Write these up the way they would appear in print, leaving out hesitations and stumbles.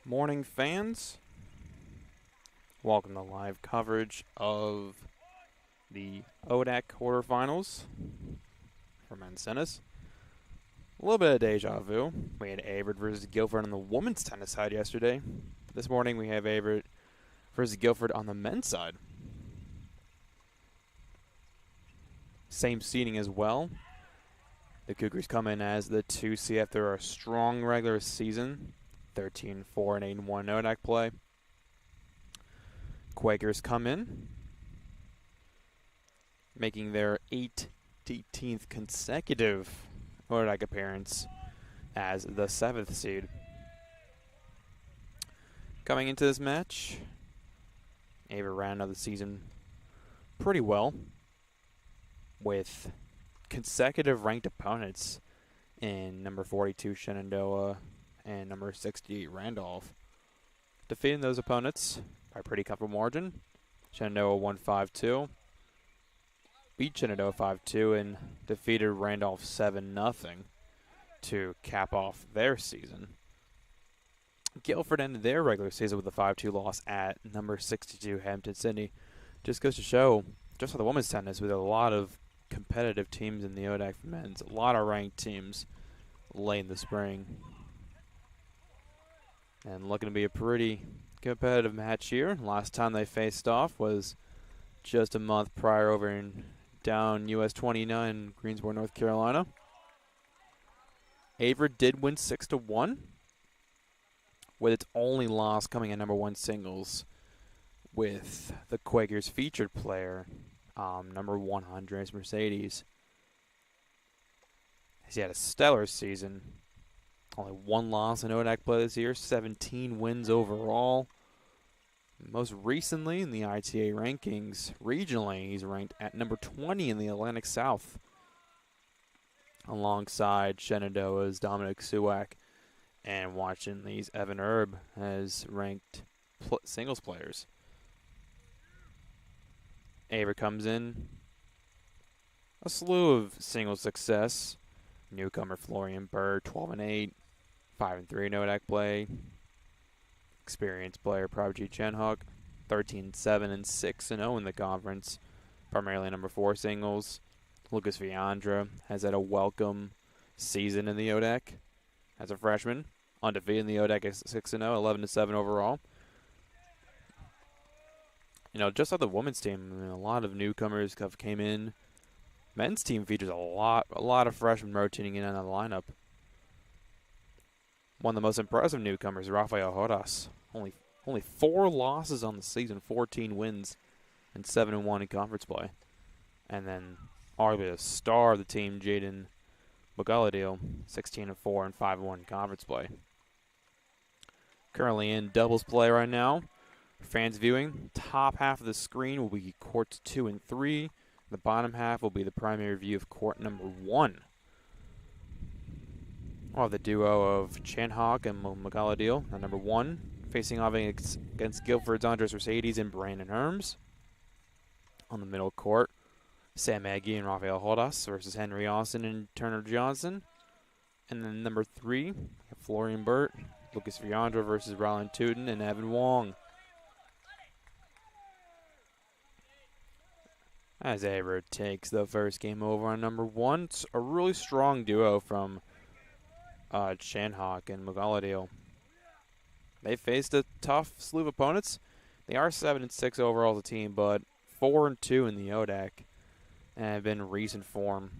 morning, fans. Welcome to live coverage of the ODAC quarterfinals for men's tennis. A little bit of deja vu. We had Averett versus Guilford on the women's tennis side yesterday. This morning we have Averett versus Guilford on the men's side. Same seeding as well. The Cougars come in as the 2 seed after a strong regular season. 13-4 and 8-1 ODAC play. Quakers come in, making their 18th consecutive ODAC appearance as the 7th seed. Coming into this match, Averett ran out of the season pretty well with consecutive ranked opponents in number 42 Shenandoah and number 68 Randolph. Defeating those opponents by a pretty comfortable margin. Shenandoah won 5-2. Beat Shenandoah 5-2 and defeated Randolph 7-0 to cap off their season. Guilford ended their regular season with a 5-2 loss at number 62 Hampton-Sydney. Just goes to show, just for the women's tennis, with a lot of competitive teams in the ODAC for men's, a lot of ranked teams late in the spring. And looking to be a pretty competitive match here. Last time they faced off was just a month prior over in down US 29, Greensboro, North Carolina. Averett did win 6-1, with its only loss coming at number 1 singles, with the Quakers featured player, number 1 Andres Mercedes. He had a stellar season. Only 1 loss in ODAC play this year, 17 wins overall. Most recently in the ITA rankings, regionally, he's ranked at number 20 in the Atlantic South, alongside Shenandoah's Dominic Suwak and Washington Lee's Evan Erb as ranked singles players. Averett comes in a slew of singles success. Newcomer Florian Bird, 12-8, 5-3 in ODAC play. Experienced player Prodigy Chenhawk, 13-7 and 6-0 in the conference, primarily number 4 singles. Lucas Viandra has had a welcome season in the ODAC as a freshman, undefeated in the ODAC at 6-0, 11-7 overall. You know, just like the women's team, I mean, a lot of newcomers have came in. Men's team features a lot of freshmen rotating in on the lineup. One of the most impressive newcomers, Rafael Horas. Only 4 losses on the season, 14 wins, and 7-1 in conference play. And then arguably the star of the team, Jaden Bogaladil, 16-4 and 5-1 in conference play. Currently in doubles play right now. Fans viewing, top half of the screen will be courts 2 and 3. The bottom half will be the primary view of court number 1. We'll have the duo of Chenhawk and Magaladil at number 1, facing off against Guilford's Andres Mercedes and Brandon Herms. On the middle court, Sam Aggie and Rafael Horas versus Henry Austin and Turner Johnson. And then number 3, Florian Burt, Lucas Viandra versus Rylan Tootin and Evan Wong. As Averett takes the first game over on number 1, it's a really strong duo from Chenhawk and Magaladil. They faced a tough slew of opponents. They are 7-6 overall as a team, but 4-2 in the ODAC, and have been in recent form.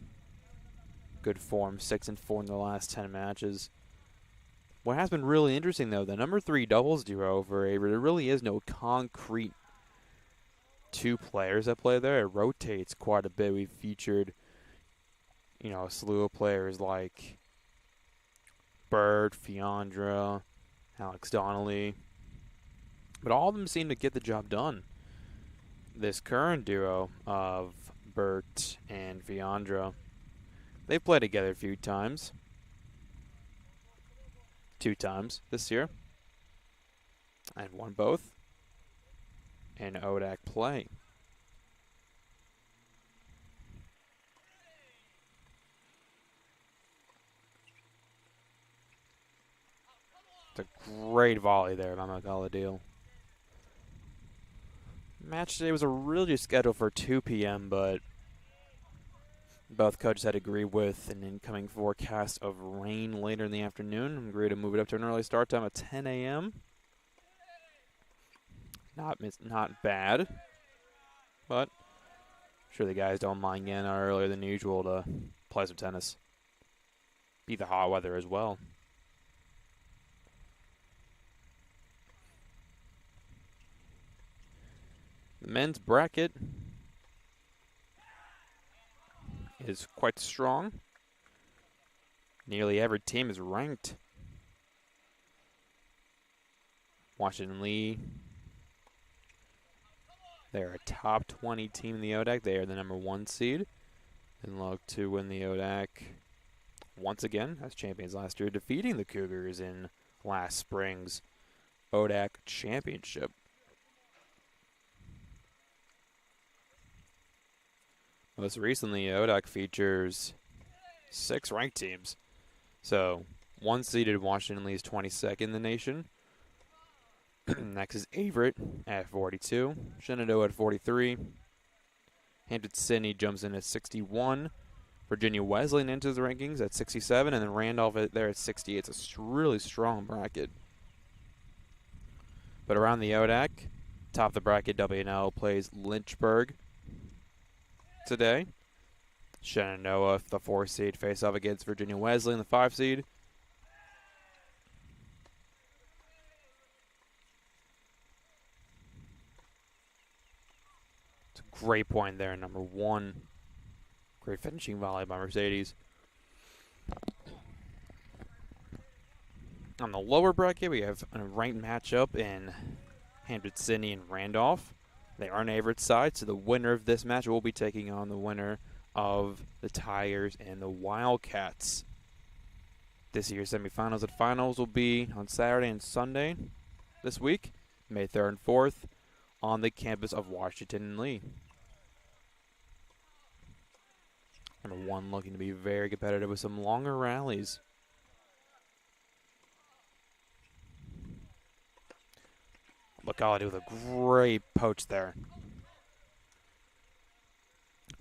Good form, 6-4 in the last 10 matches. What has been really interesting, though, the number 3 doubles duo for Averett, there really is no concrete 2 players that play there. It rotates quite a bit. We've featured, you know, a slew of players like Bird, Fiandra, Alex Donnelly. But all of them seem to get the job done. This current duo of Burt and Fiandra, they've played together a few times. 2 times this year. And won both in ODAC play. It's a great volley there by Magaladil. Match today was originally scheduled for 2 p.m., but both coaches had to agree with an incoming forecast of rain later in the afternoon and agreed to move it up to an early start time of 10 a.m. Not bad, but I'm sure the guys don't mind getting out earlier than usual to play some tennis. Beat the hot weather as well. The men's bracket is quite strong. Nearly every team is ranked. Washington Lee, they're a top 20 team in the ODAC. They are the number 1 seed and look to win the ODAC once again as champions last year, defeating the Cougars in last spring's ODAC championship. Most recently, ODAC features 6 ranked teams. So, 1-seeded Washington Lee is 22nd in the nation. Next is Averett at 42. Shenandoah at 43. Hampton-Sydney jumps in at 61. Virginia Wesleyan enters the rankings at 67. And then Randolph there at 60. It's a really strong bracket. But around the ODAC, top of the bracket, W&L plays Lynchburg today. Shenandoah, the 4-seed, face off against Virginia Wesleyan, the 5-seed. It's a great point there, number 1. Great finishing volley by Mercedes. On the lower bracket, we have a ranked matchup in Hampton-Sydney and Randolph. They are on Averett's side, so the winner of this match will be taking on the winner of the Tigers and the Wildcats. This year's semifinals and finals will be on Saturday and Sunday this week, May 3rd and 4th, on the campus of Washington and Lee. Number 1 looking to be very competitive with some longer rallies. McCauley with a great poach there.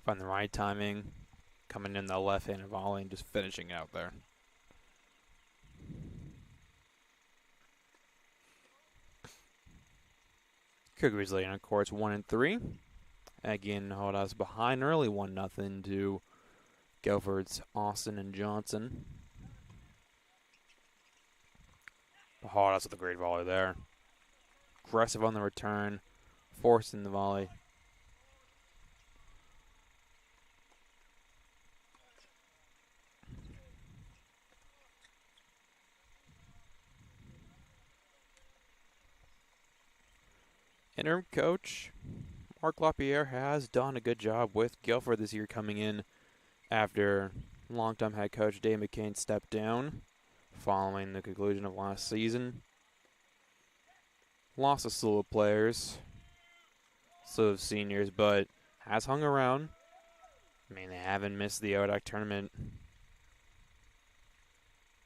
Find the right timing, coming in the left-handed volley and just finishing out there. Cougars leading on courts 1 and 3. Again, hold us behind early 1-0 to Guilford's Austin and Johnson. Hold us with a great volley there. Aggressive on the return, forcing the volley. Interim coach Mark LaPierre has done a good job with Guilford this year, coming in after longtime head coach Dave McCain stepped down following the conclusion of last season. Lost a slew of players, slew of seniors, but has hung around. I mean, they haven't missed the ODAC tournament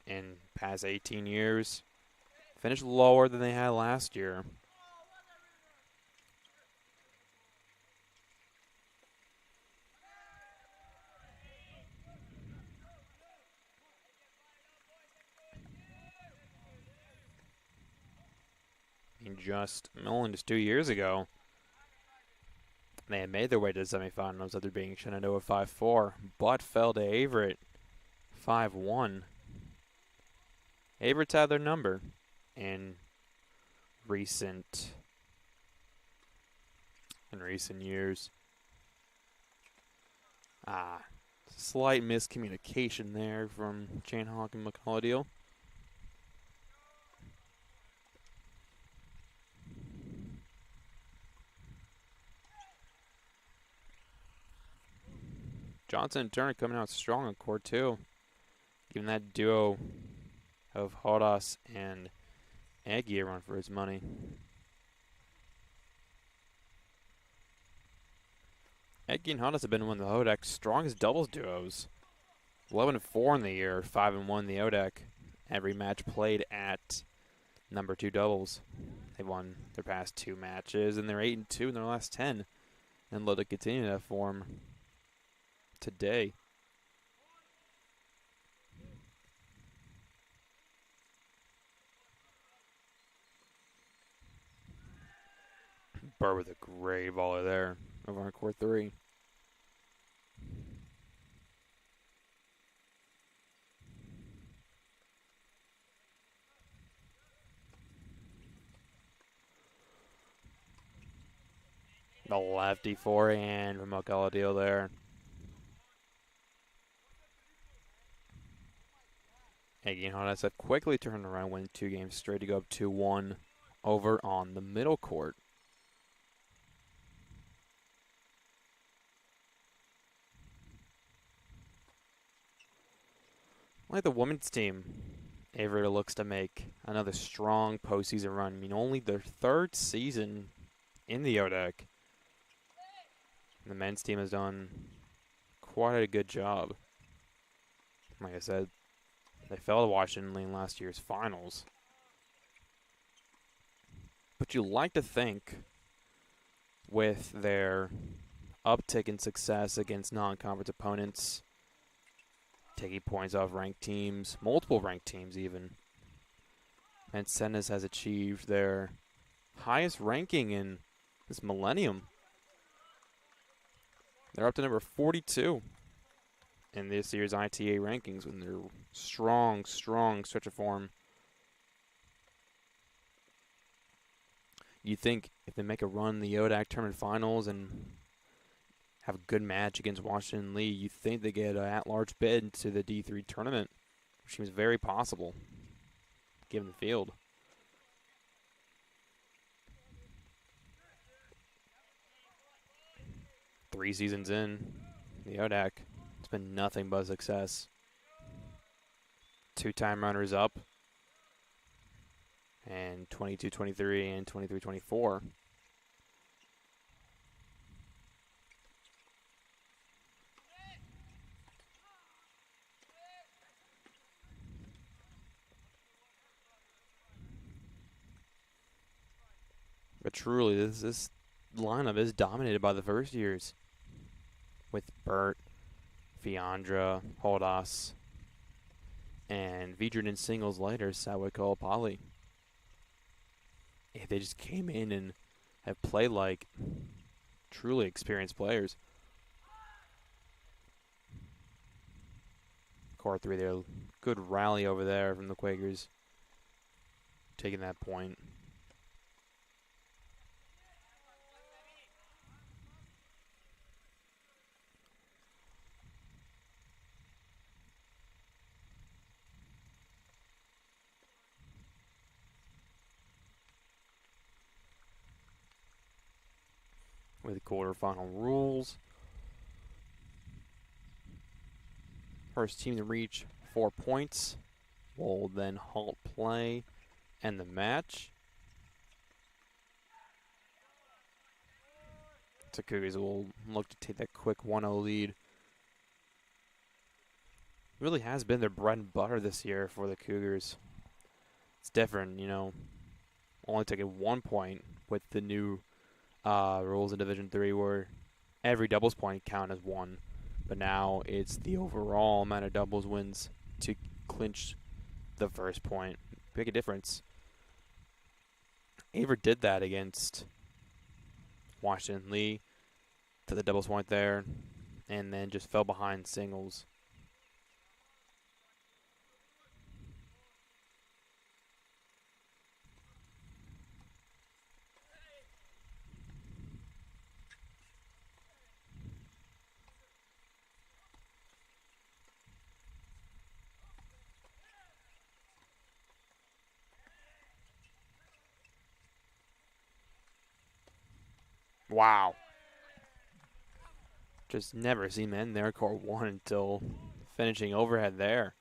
in past 18 years. Finished lower than they had last year. Only just 2 years ago, they had made their way to the semifinals after being Shenandoah 5-4, but fell to Averett 5-1. Averett's had their number in recent years. Slight miscommunication there from Chanhawk and McCullough. Johnson and Turner coming out strong on court 2. Giving that duo of Hodas and Aggie a run for his money. Aggie and Hodas have been one of the ODAC's strongest doubles duos. 11-4 in the year, 5-1 in the ODAC. Every match played at number 2 doubles. They won their past 2 matches, and they're 8-2 in their last 10, and look to continue that form today. Burr with a great baller there over on court 3. The lefty forehand from Galladio there. Again, Hondas have quickly turned around, winning 2 games straight to go up 2-1 over on the middle court. Like the women's team, Averett looks to make another strong postseason run. I mean, only their 3rd season in the ODAC. The men's team has done quite a good job. Like I said, they fell to Washington in last year's finals. But you like to think with their uptick in success against non-conference opponents, taking points off ranked teams, multiple ranked teams even, Mancenas has achieved their highest ranking in this millennium. They're up to number 42 in this year's ITA rankings when they're strong stretch of form. You think if they make a run in the ODAC tournament finals and have a good match against Washington Lee, you think they get an at-large bid to the D3 tournament, which seems very possible, given the field. Three seasons in the ODAC, it's been nothing but success. 2-time runners-up, and 22-23 and 23-24. But truly, this lineup is dominated by the first years, with Burt, Fiandra, Holdas, and featured in singles later, Sawiko Pali. They just came in and have played like truly experienced players. Court 3 there, good rally over there from the Quakers, taking that point. With the quarterfinal rules. First team to reach 4 points will then halt play and the match. The Cougars will look to take that quick 1-0 lead. Really has been their bread and butter this year for the Cougars. It's different, you know, only taking 1 point with the new rules in Division III where every doubles point count as 1. But now it's the overall amount of doubles wins to clinch the first point. Make a difference. Averett did that against Washington Lee to the doubles point there, and then just fell behind singles. Wow. Just never seen them end there, court 1 until finishing overhead there.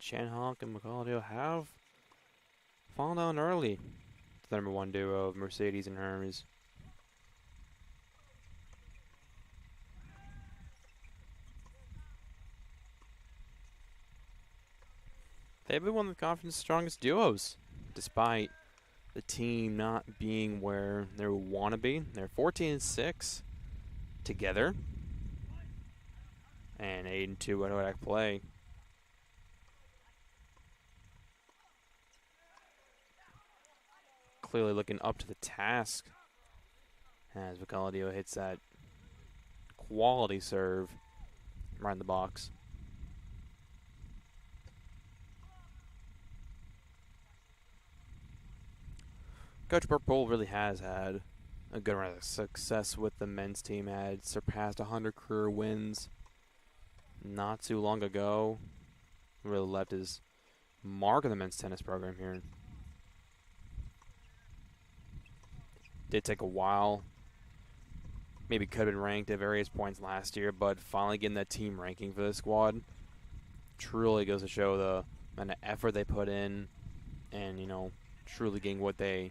Shanhawk and McCall have fall down early. The number 1 duo of Mercedes and Hermes. They've been one of the conference's strongest duos, despite the team not being where they want to be. They're 14-6 together, and 8-2 at ODAC play. Clearly looking up to the task as Vicalladio hits that quality serve right in the box. Coach Purple really has had a good run of success with the men's team. Had surpassed 100 career wins not too long ago. Really left his mark on the men's tennis program here. Did take a while. Maybe could have been ranked at various points last year, but finally getting that team ranking for the squad truly goes to show the amount of effort they put in and, you know, truly getting what they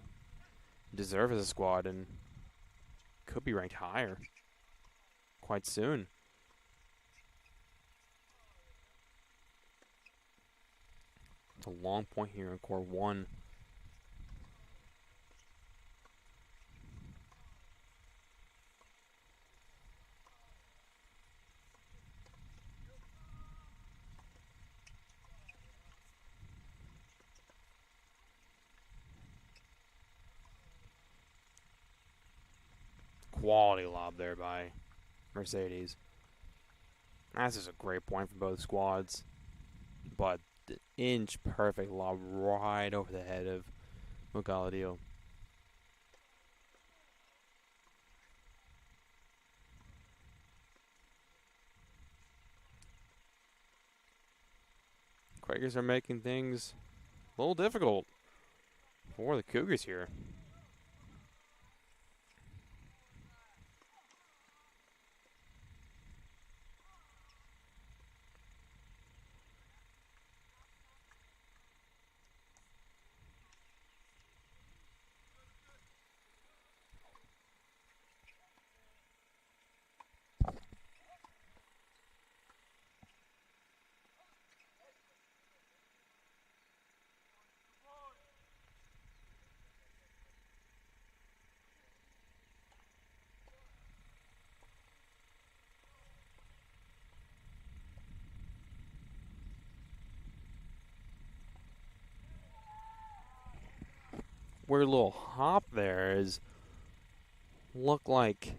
deserve as a squad and could be ranked higher quite soon. It's a long point here in core 1. Quality lob there by Mercedes. That's just a great point for both squads. But the inch perfect lob right over the head of Vicalladio. Quakers are making things a little difficult for the Cougars here. Weird little hop there is looked like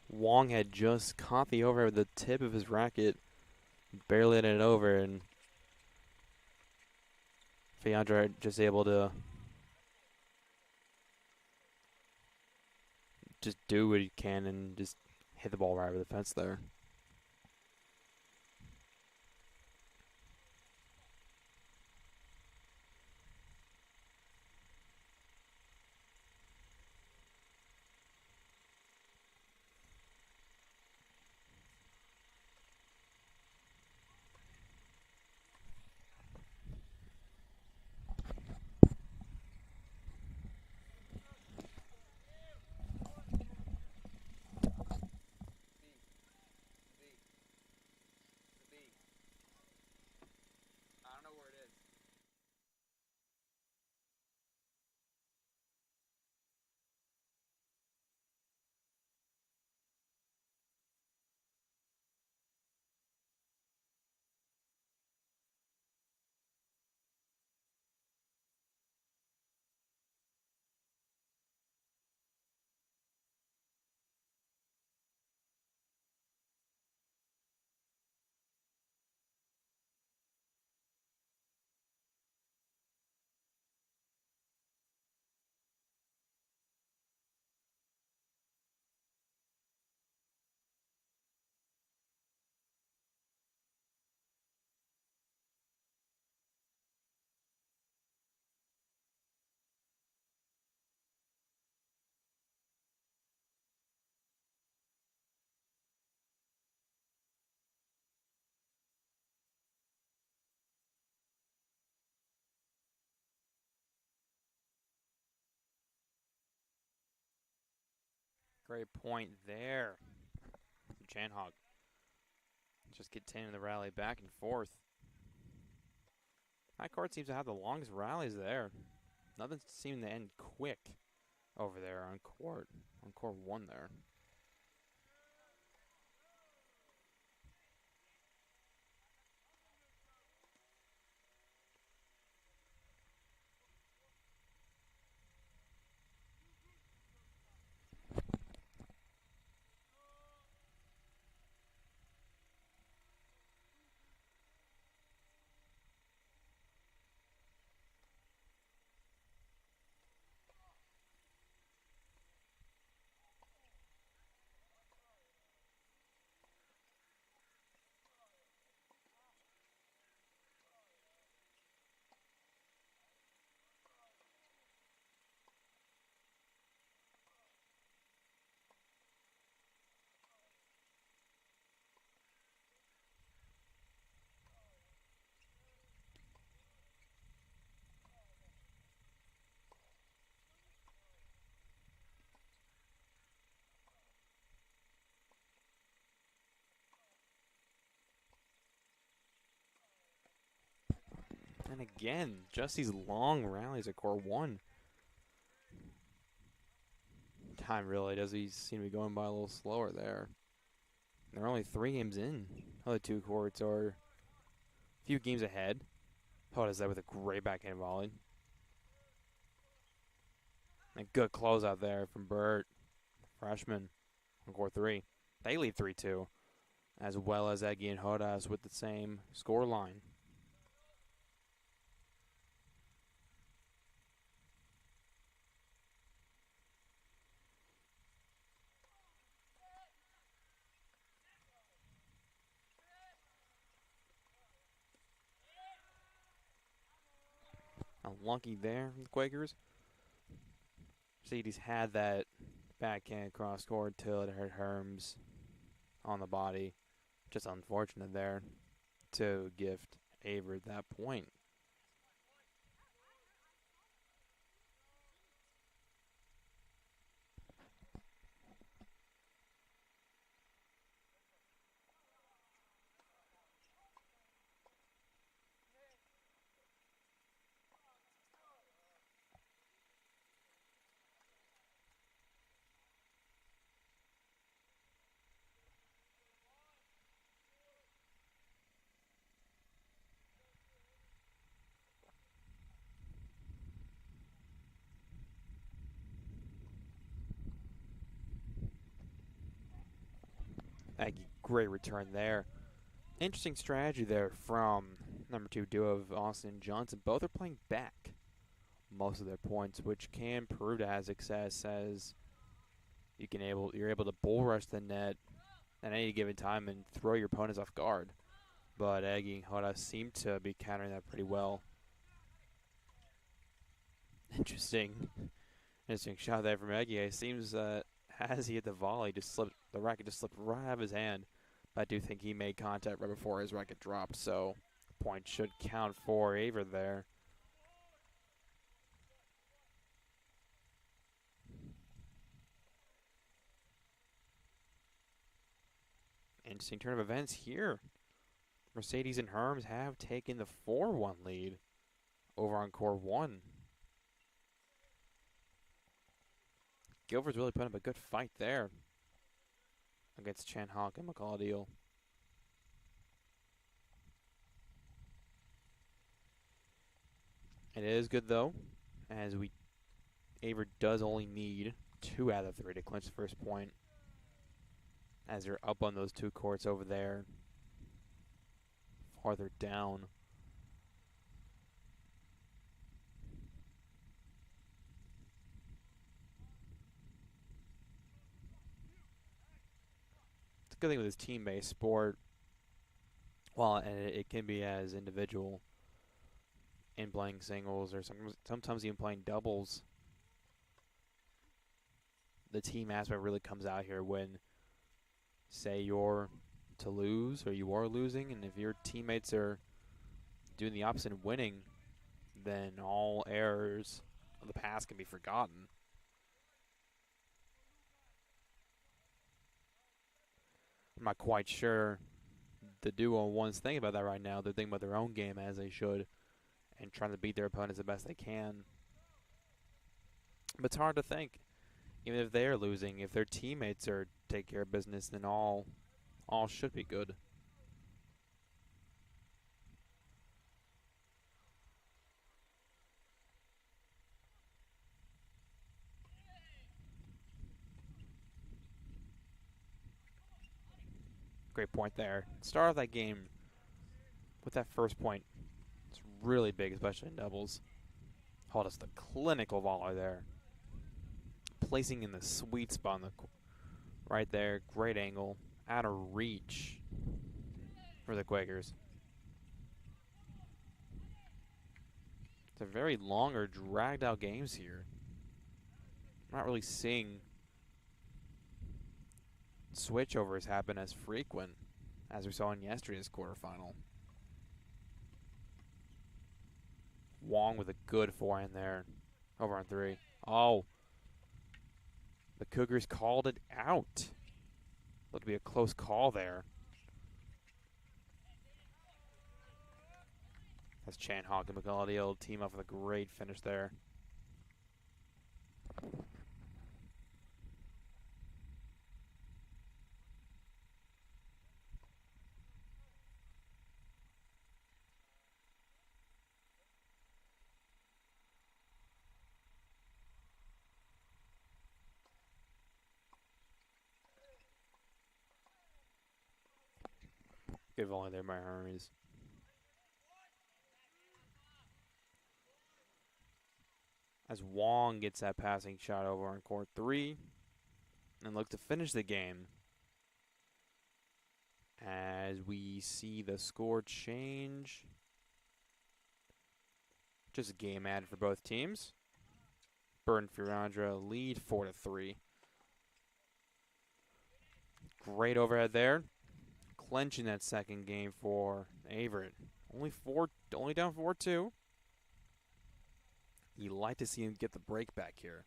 Wong had just caught the over with the tip of his racket, barely let it over, and Fiandra just able to just do what he can and just hit the ball right over the fence there. Great point there. Chanhawk just continuing the rally back and forth. That court seems to have the longest rallies there. Nothing seemed to end quick over there on court 1 there. And again, just these long rallies at court 1. Time really does seem to be going by a little slower there. They're only 3 games in. Other 2 courts are a few games ahead. How does that with a great backhand volley? And good closeout there from Burt, freshman, on court 3. They lead 3-2, as well as Eggy and Hodas with the same score line. Unlucky there from the Quakers. Mercedes had that backhand cross court till it hurt Herms on the body. Just unfortunate there to gift Averett that point. Aggie, great return there. Interesting strategy there from number 2 duo of Austin and Johnson. Both are playing back most of their points, which can prove to have success as you're able to bull rush the net at any given time and throw your opponents off guard. But Aggie and Hoda seem to be countering that pretty well. Interesting shot there from Aggie. It seems as he hit the volley, the racket just slipped right out of his hand. But I do think he made contact right before his racket dropped, so the point should count for Averett there. Interesting turn of events here. Mercedes and Herms have taken the 4-1 lead over on court 1. Guilford's really put up a good fight there against Chanhawk and McCall-Deal. It is good, though, as Averett does only need 2 out of 3 to clinch the first point, as they're up on those 2 courts over there, farther down. It's a good thing with this team-based sport. Well, and it can be as individual in playing singles or sometimes even playing doubles. The team aspect really comes out here when, say, you're to lose or you are losing, and if your teammates are doing the opposite and winning, then all errors of the past can be forgotten. I'm not quite sure the duo one's thinking about that right now. They're thinking about their own game, as they should, and trying to beat their opponents the best they can. But it's hard to think. Even if they're losing, if their teammates are taking care of business, then all should be good. Great point there. Start off that game with that first point. It's really big, especially in doubles. Hold us the clinical volley there. Placing in the sweet spot right there. Great angle. Out of reach for the Quakers. It's a very long or dragged out games here. I'm not really seeing switchovers happen as frequent as we saw in yesterday's quarterfinal. Wong with a good forehand there. Over on 3. Oh. The Cougars called it out. Looked to be a close call there. As Chan-Hawk and McGullity team up with a great finish there. Good volley there by Hermes. As Wong gets that passing shot over on court 3 and look to finish the game. As we see the score change. Just a game added for both teams. Burn Fiorandra lead 4-3. Great overhead there. Clenching that second game for Averett. Only down 4-2. You like to see him get the break back here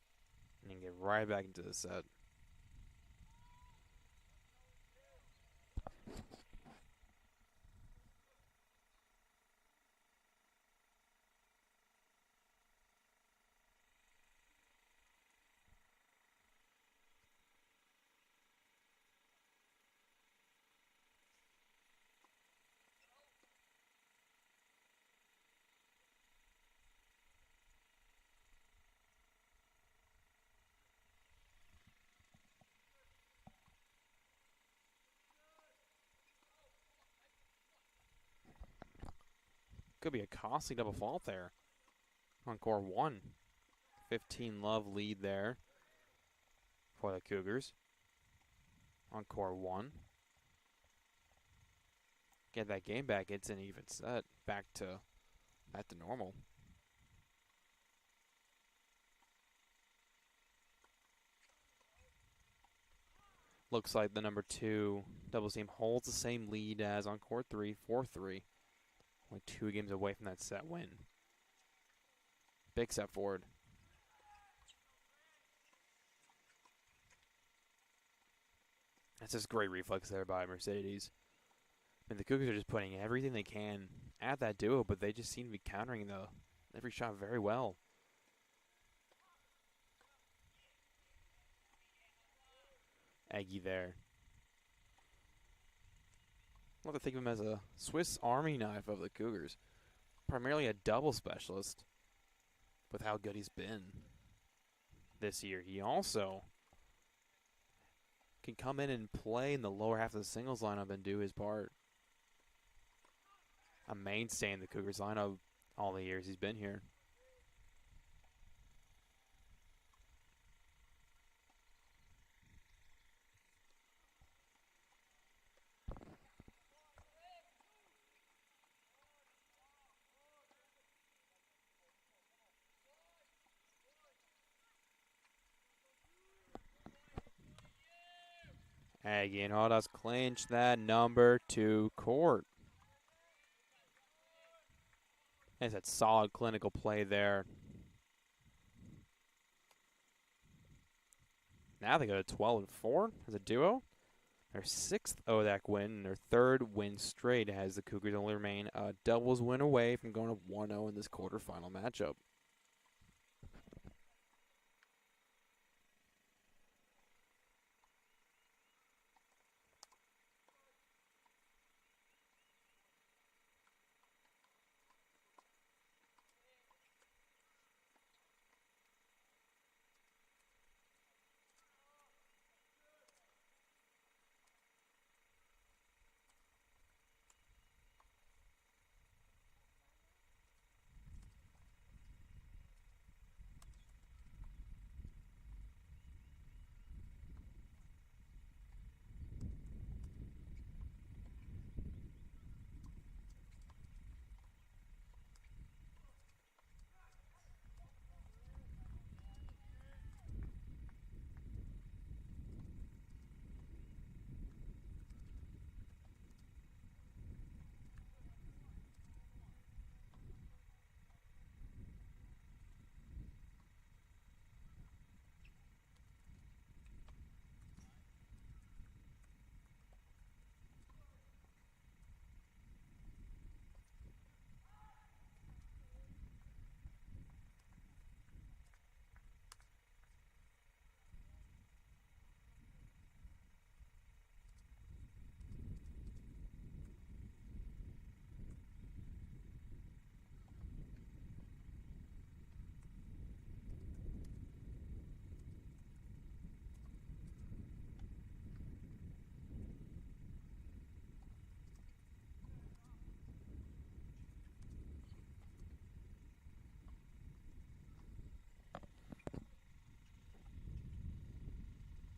and get right back into the set. Could be a costly double fault there on core 1. 15-love lead there for the Cougars on core 1. Get that game back, it's an even set. Back to normal. Looks like the number 2 doubles team holds the same lead as on court 3, 4-3. Only 2 games away from that set win. Big step forward. That's just great reflex there by Mercedes. I mean, the Cougars are just putting everything they can at that duo, but they just seem to be countering every shot very well. Aggie there. I love to think of him as a Swiss Army knife of the Cougars. Primarily a double specialist with how good he's been this year. He also can come in and play in the lower half of the singles lineup and do his part. A mainstay in the Cougars lineup all the years he's been here. Aggie and Hodas clinch that number 2 court. There's that solid clinical play there. Now they go to 12-4 as a duo. Their 6th ODAC win, their 3rd win straight, as the Cougars only remain a doubles win away from going to 1-0 in this quarterfinal matchup.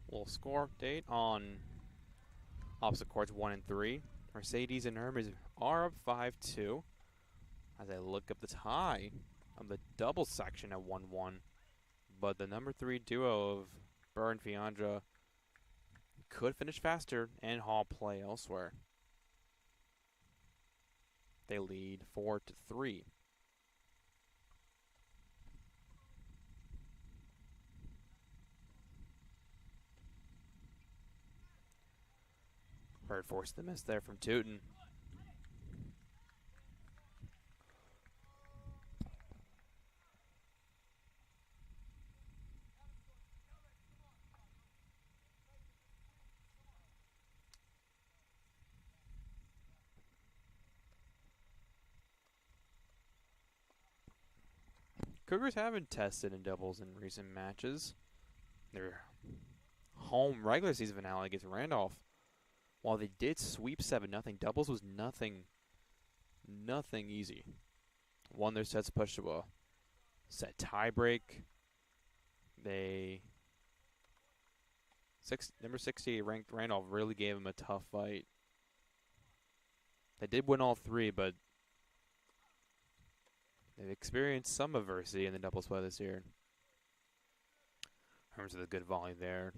We'll score update on opposite courts 1 and 3. Mercedes and Hermes are up 5-2 as I look up the tie of the doubles section at 1-1. But the number 3 duo of Burr and Fiandra could finish faster and haul play elsewhere. They lead 4-3. Bird forced the miss there from Tootin. Cougars haven't tested in doubles in recent matches. Their home regular season finale against Randolph, while they did sweep 7-0, doubles was nothing easy. Won their sets pushed to a set tiebreak. Number 68 ranked Randolph really gave them a tough fight. They did win all 3, but they've experienced some adversity in the doubles play this year. In terms of the good volley there.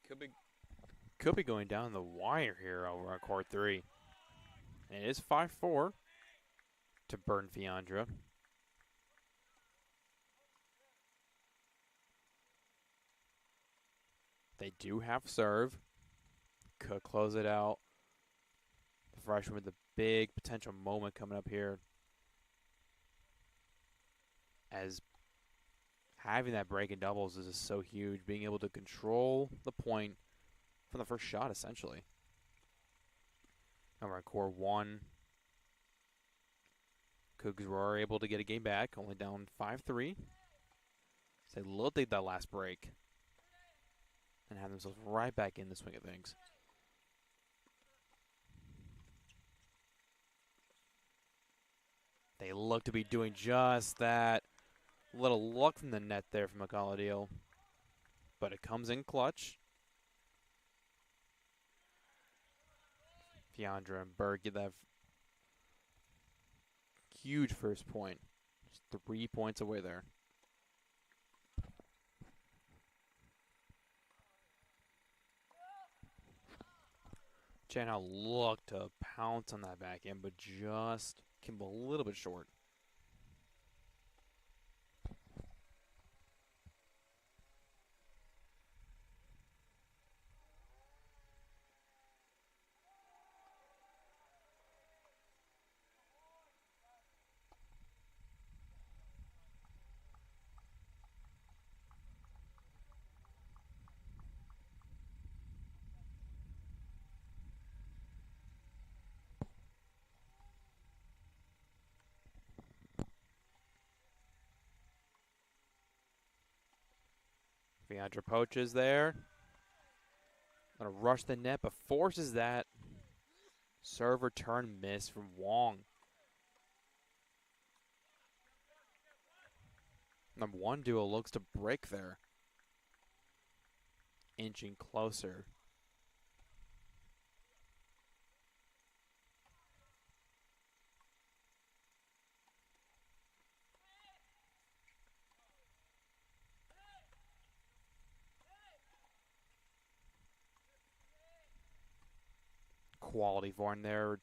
We could be going down the wire here over on court 3. And it is 5-4 to Burn Fiandra. They do have serve. Could close it out. The freshman with a big potential moment coming up here. As having that break in doubles is just so huge. Being able to control the point from the first shot, essentially. Over on core 1. Cougs were able to get a game back, only down 5-3. They will take that last break and have themselves right back in the swing of things. They look to be doing just that. Little luck from the net there from Magalladio, but it comes in clutch. Fiandra and Berg get that huge first point. Just 3 points away there. Chanhaw looked to pounce on that back end, but just came a little bit short. Fiandra poaches there. Gonna rush the net, but forces that serve return miss from Wong. Number one duo looks to break there. Inching closer. Quality forehand there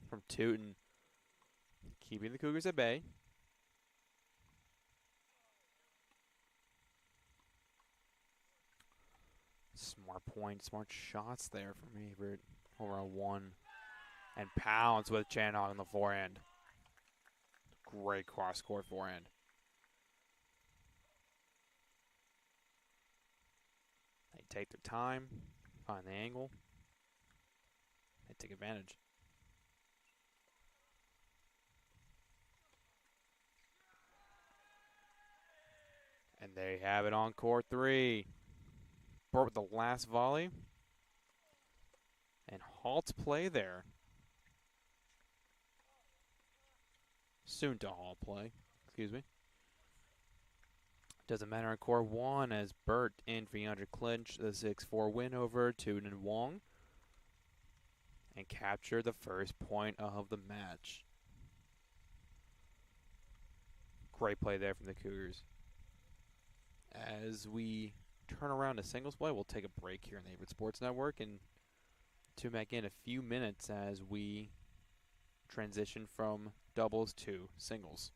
from Tootin. Keeping the Cougars at bay. Smart point, smart shots there from Averett. Over on one. And pounds with Chanhaw on the forehand. Great cross-court forehand. They take their time, find the angle. They take advantage. And they have it on court three. Burt with the last volley. And halts play there. Soon to halt play, excuse me. Doesn't matter on court one as Burt and Fiandra clinch the 6-4 win over Tootin and Wong. And capture the first point of the match. Great play there from the Cougars. As we turn around to singles play, we'll take a break here on the Averett Sports Network and tune back in a few minutes as we transition from doubles to singles.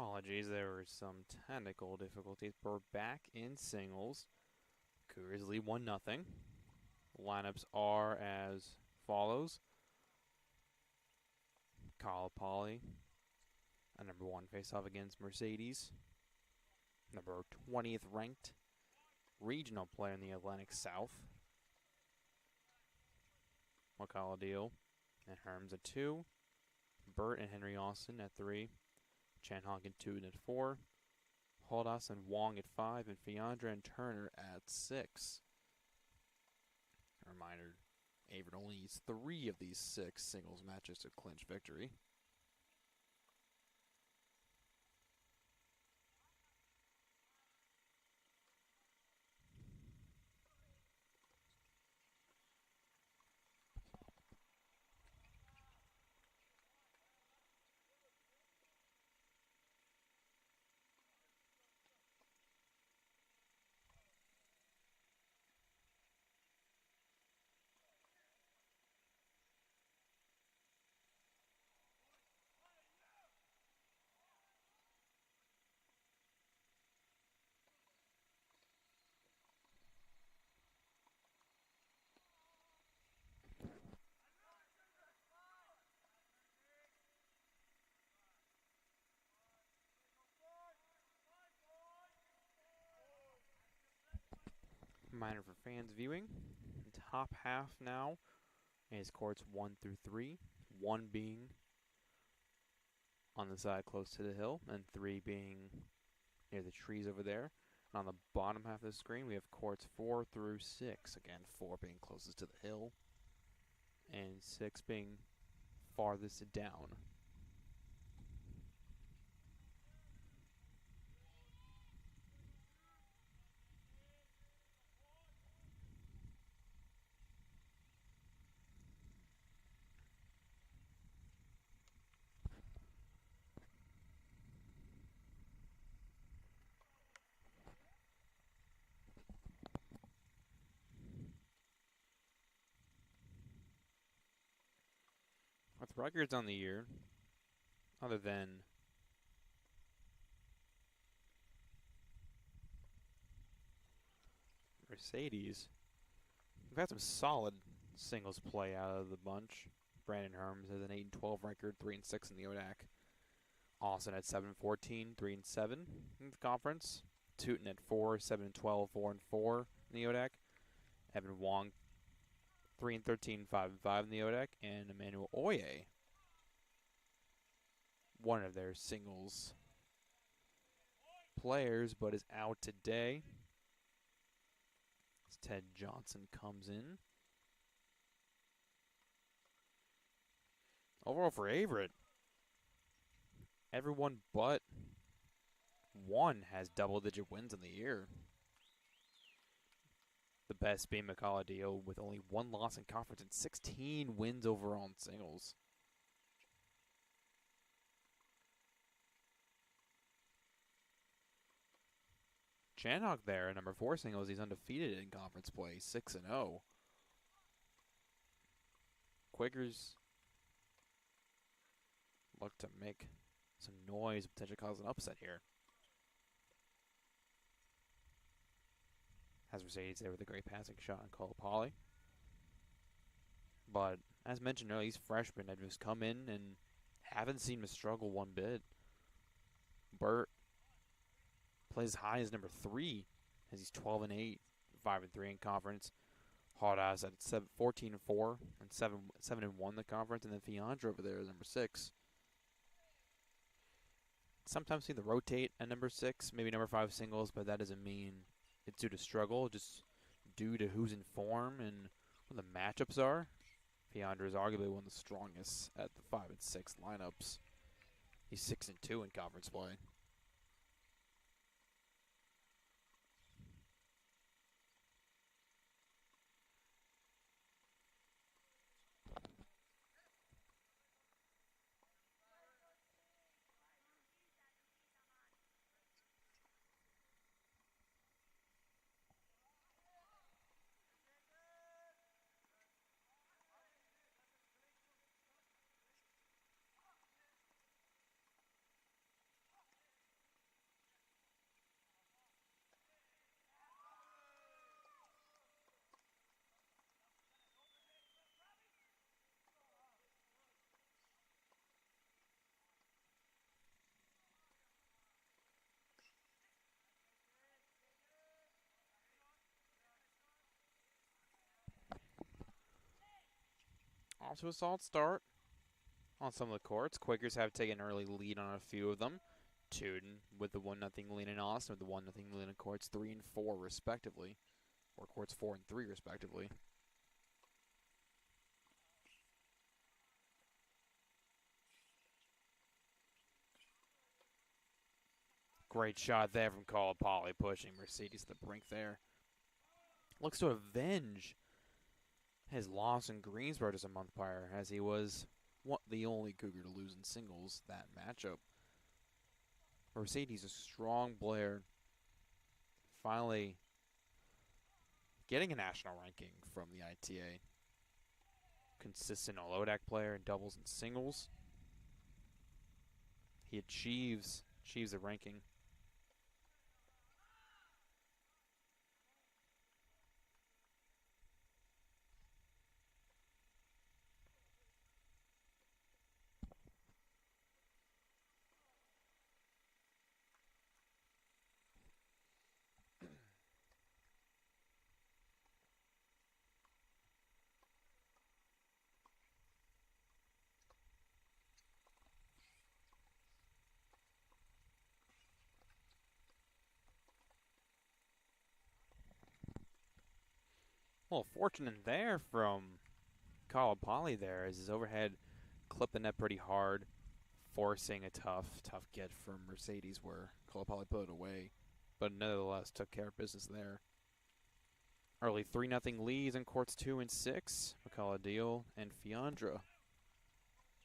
Apologies, there were some technical difficulties. We're back in singles. Cougars lead 1-0. Lineups are as follows. Kyle Pauly, a number 1 face-off against Mercedes. Number 20th ranked regional player in the Atlantic South. Deal and Herms at 2. Burt and Henry Austin at 3. Chanhawk at 2 and at 4. Holdas and Wong at 5. And Fiandra and Turner at 6. A reminder, Averett only needs 3 of these 6 singles matches to clinch victory. Reminder for fans viewing, the top half now is courts 1 through 3, 1 being on the side close to the hill, and 3 being near the trees over there. And on the bottom half of the screen, we have courts 4 through 6. Again, 4 being closest to the hill, and 6 being farthest down. With records on the year, other than Mercedes, we've had some solid singles play out of the bunch. Brandon Herms has an 8-12 record, 3-6 in the ODAC. Austin at 7-14, 3-7 in the conference. Tootin at 4, 7-12, 4-4 in the ODAC. Evan Wong, 3-13, 5-5 in the ODAC. And Emmanuel Oye, one of their singles players, but is out today as Ted Johnson comes in. Overall for Averett, everyone but 1 has double-digit wins in the year. The best being Deal with only 1 loss in conference and 16 wins overall in singles. Chanhawk there at number 4 singles. He's undefeated in conference play, 6-0. Quakers look to make some noise, potentially cause an upset here. Has Mercedes there with a great passing shot on Cole Pauly. But as mentioned earlier, these freshmen have just come in and haven't seen him struggle one bit. Burt plays high as number 3 as he's 12-8, 5-3 in conference. Holdas at 14-4 and 7-1 in the conference, and then Fiandra over there is number 6. Sometimes see the rotate at number 6, maybe number 5 singles, but that doesn't mean it's due to struggle, just due to who's in form and what the matchups are. Fiandra is arguably one of the strongest at the 5 and 6 lineups. He's 6-2 in conference play. off to a solid start on some of the courts. Quakers have taken an early lead on a few of them. Tooten with the 1-0 lead in Austin with the 1-0 lead in courts 3 and 4 respectively, or courts 4 and 3 respectively. Great shot there from Poly, pushing Mercedes to the brink there. Looks to avenge his loss in Greensboro just a month prior, as he was the only Cougar to lose in singles that matchup. Mercedes, a strong player, finally getting a national ranking from the ITA. Consistent all ODAC player in doubles and singles. He achieves a ranking. Well, fortunate there from Poly there, as his overhead clipped the net pretty hard, forcing a tough get from Mercedes where Poly put it away, but nevertheless took care of business there. Early 3-0 leads in courts 2 and 6. Deal and Fiandra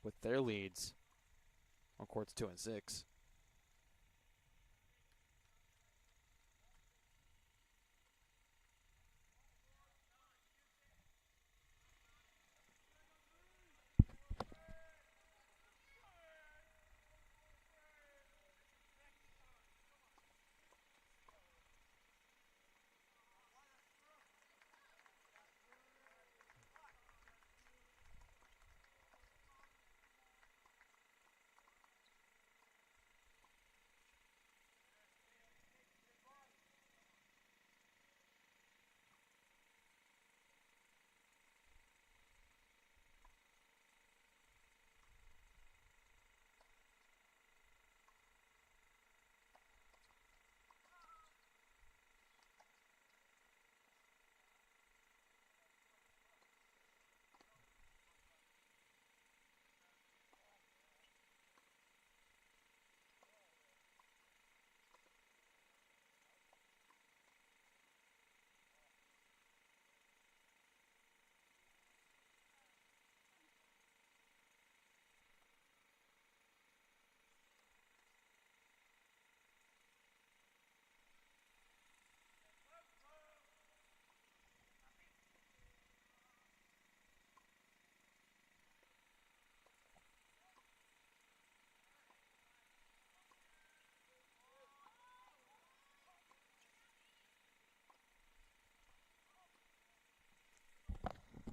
with their leads on courts 2 and 6.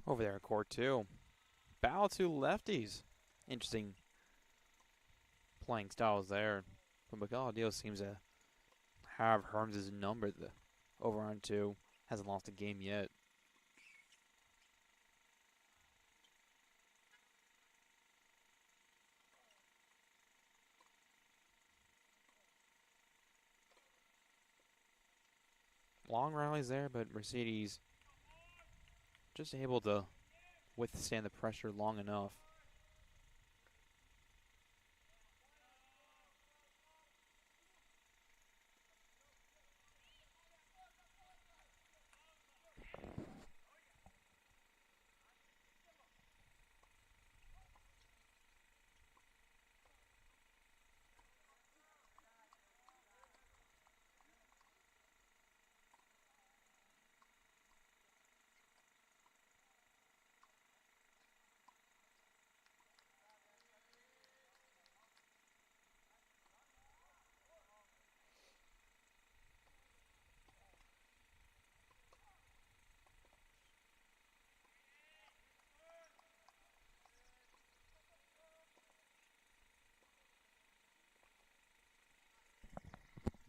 Over there in court 2. Battle two lefties. Interesting playing styles there. But Deal seems to have Herms' number over on 2. Hasn't lost a game yet. Long rallies there, but Mercedes just able to withstand the pressure long enough.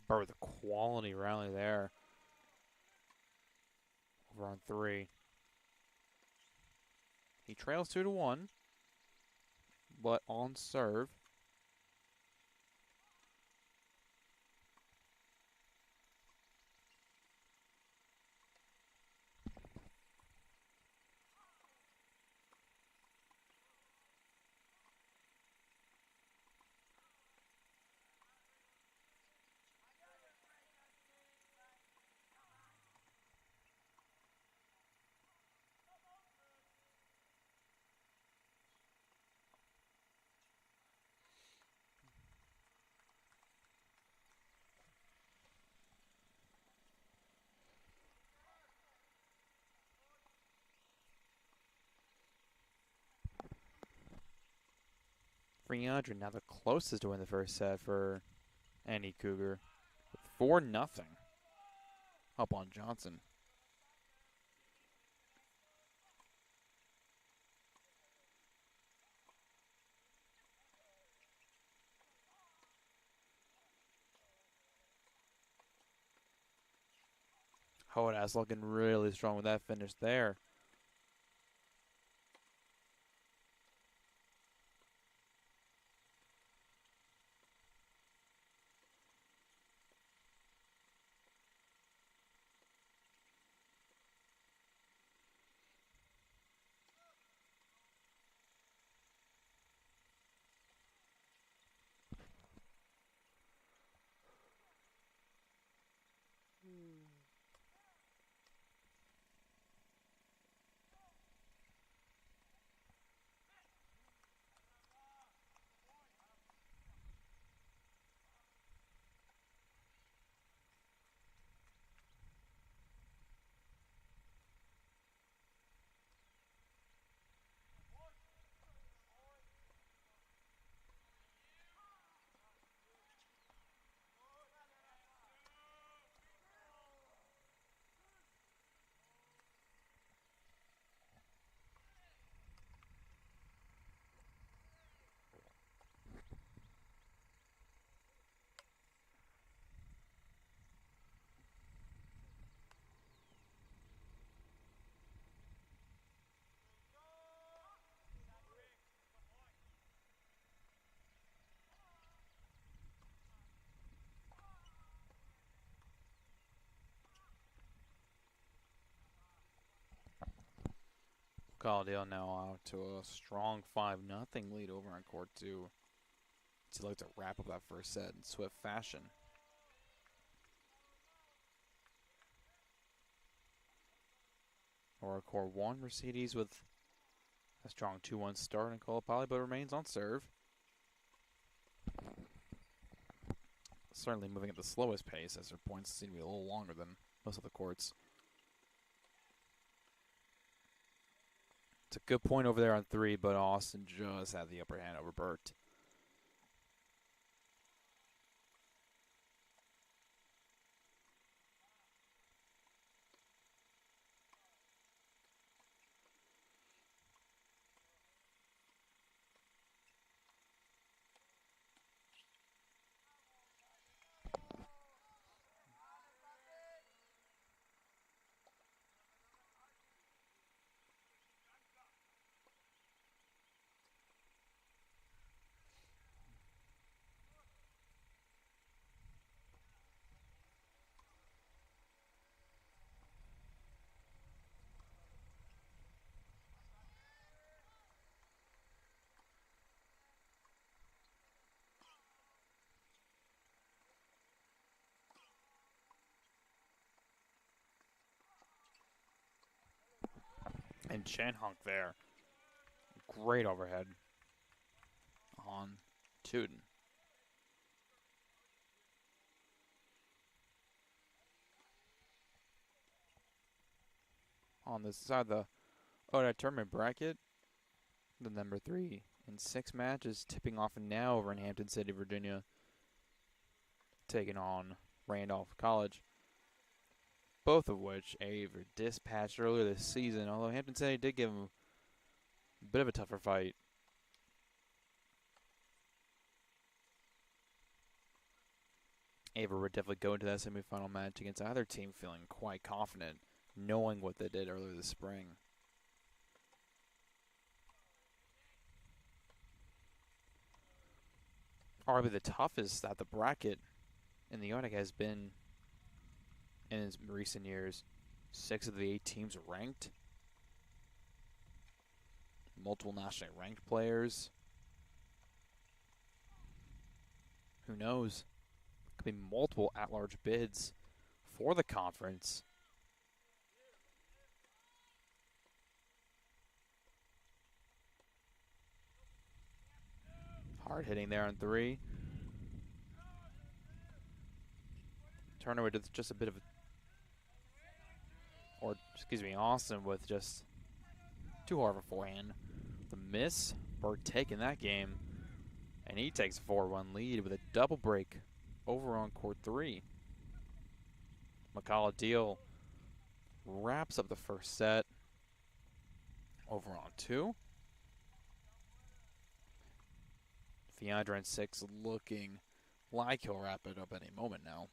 But with a quality rally there. Over on 3. He trails 2-1, but on serve. $300, now the closest to win the first set for any Cougar. 4-0 up on Johnson. ODAC looking really strong with that finish there. Caldale now out to a strong 5-0 lead over on court 2. To like to wrap up that first set in swift fashion. Or court 1, Mercedes with a strong 2-1 start in Kolopali, but remains on serve. Certainly moving at the slowest pace as her points seem to be a little longer than most of the courts. It's a good point over there on 3, but Austin just had the upper hand over Burt. And Chan Hunk there. Great overhead on Tuden. On this side of the ODAC tournament bracket, the number 3 in 6 matches, tipping off now over in Hampton City, Virginia, taking on Randolph College. Both of which Aver dispatched earlier this season, although Hampton City did give them a bit of a tougher fight. Aver would definitely go into that semifinal match against either team feeling quite confident, knowing what they did earlier this spring. Probably the toughest that the bracket in the ODAC has been in its recent years. 6 of the 8 teams are ranked. Multiple nationally ranked players. Who knows? Could be multiple at-large bids for the conference. Hard hitting there on 3. Turner with just a bit of a, Austin with just too hard of a forehand. The miss, Burke taking that game, and he takes a 4-1 lead with a double break over on court 3. McCullough Deal wraps up the first set over on 2. Fiandra in 6 looking like he'll wrap it up any moment now.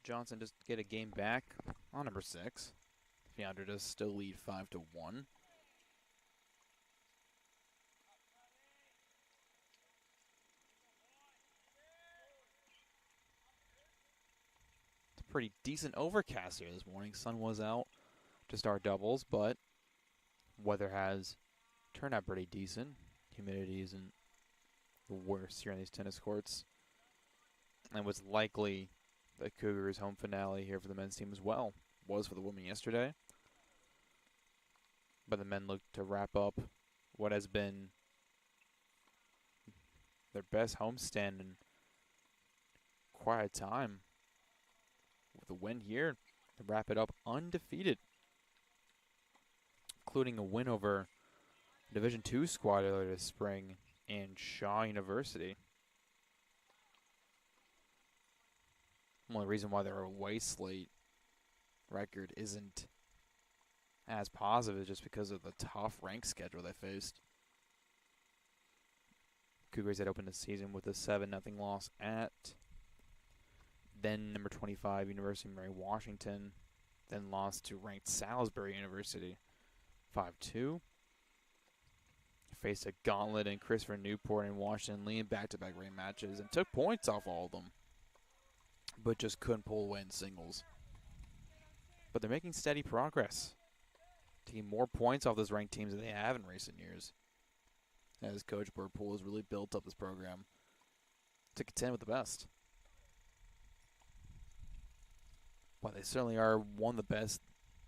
Johnson just get a game back on number 6. Fiandra does still lead 5-1. It's a pretty decent overcast here this morning. Sun was out to start doubles, but weather has turned out pretty decent. Humidity isn't the worst here on these tennis courts. And was likely the Cougars' home finale here for the men's team as well. Was for the women yesterday. But the men look to wrap up what has been their best homestand in quite a time. With a win here to wrap it up undefeated. Including a win over Division II squad earlier this spring in Shaw University. The only reason why their away slate record isn't as positive is just because of the tough rank schedule they faced. Cougars had opened the season with a 7-0 loss at then number 25 University of Mary Washington, then lost to ranked Salisbury University 5-2. Faced a gauntlet in Christopher Newport and Washington Lee in back-to-back ranked matches and took points off all of them, but just couldn't pull away in singles. But they're making steady progress, taking more points off those ranked teams than they have in recent years, as Coach Burpool has really built up this program to contend with the best. But they certainly are one of the best,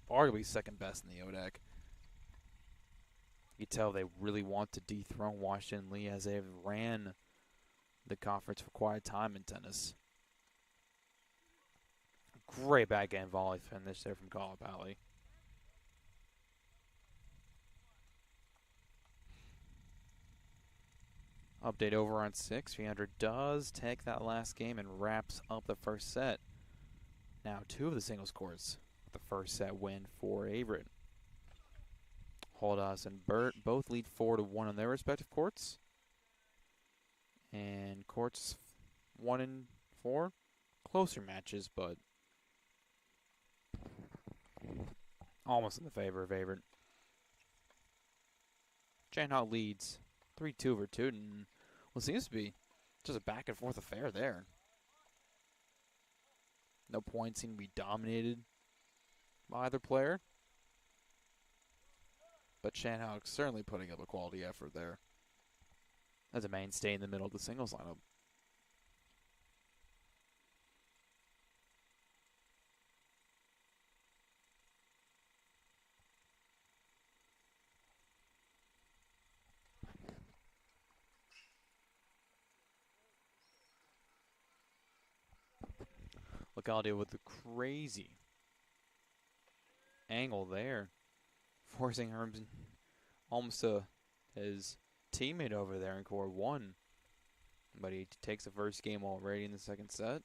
arguably second best in the ODAC. You can tell they really want to dethrone Washington Lee as they've ran the conference for quite a time in tennis. Great backhand volley finish there from Kalapali. Update over on 6. Fiandra does take that last game and wraps up the first set. Now 2 of the singles courts. The first set win for Averett. Holdas and Burt both lead 4-1 on their respective courts. And courts 1 and 4. Closer matches, but almost in the favor of Averett. Janhawk leads 3-2 over Tooten. What seems to be just a back and forth affair there. No points seem to be dominated by either player. But Shanhawk certainly putting up a quality effort there as a mainstay in the middle of the singles lineup. Locality with the crazy angle there, forcing Herms almost to his teammate over there in court 1. But he takes the first game already in the second set.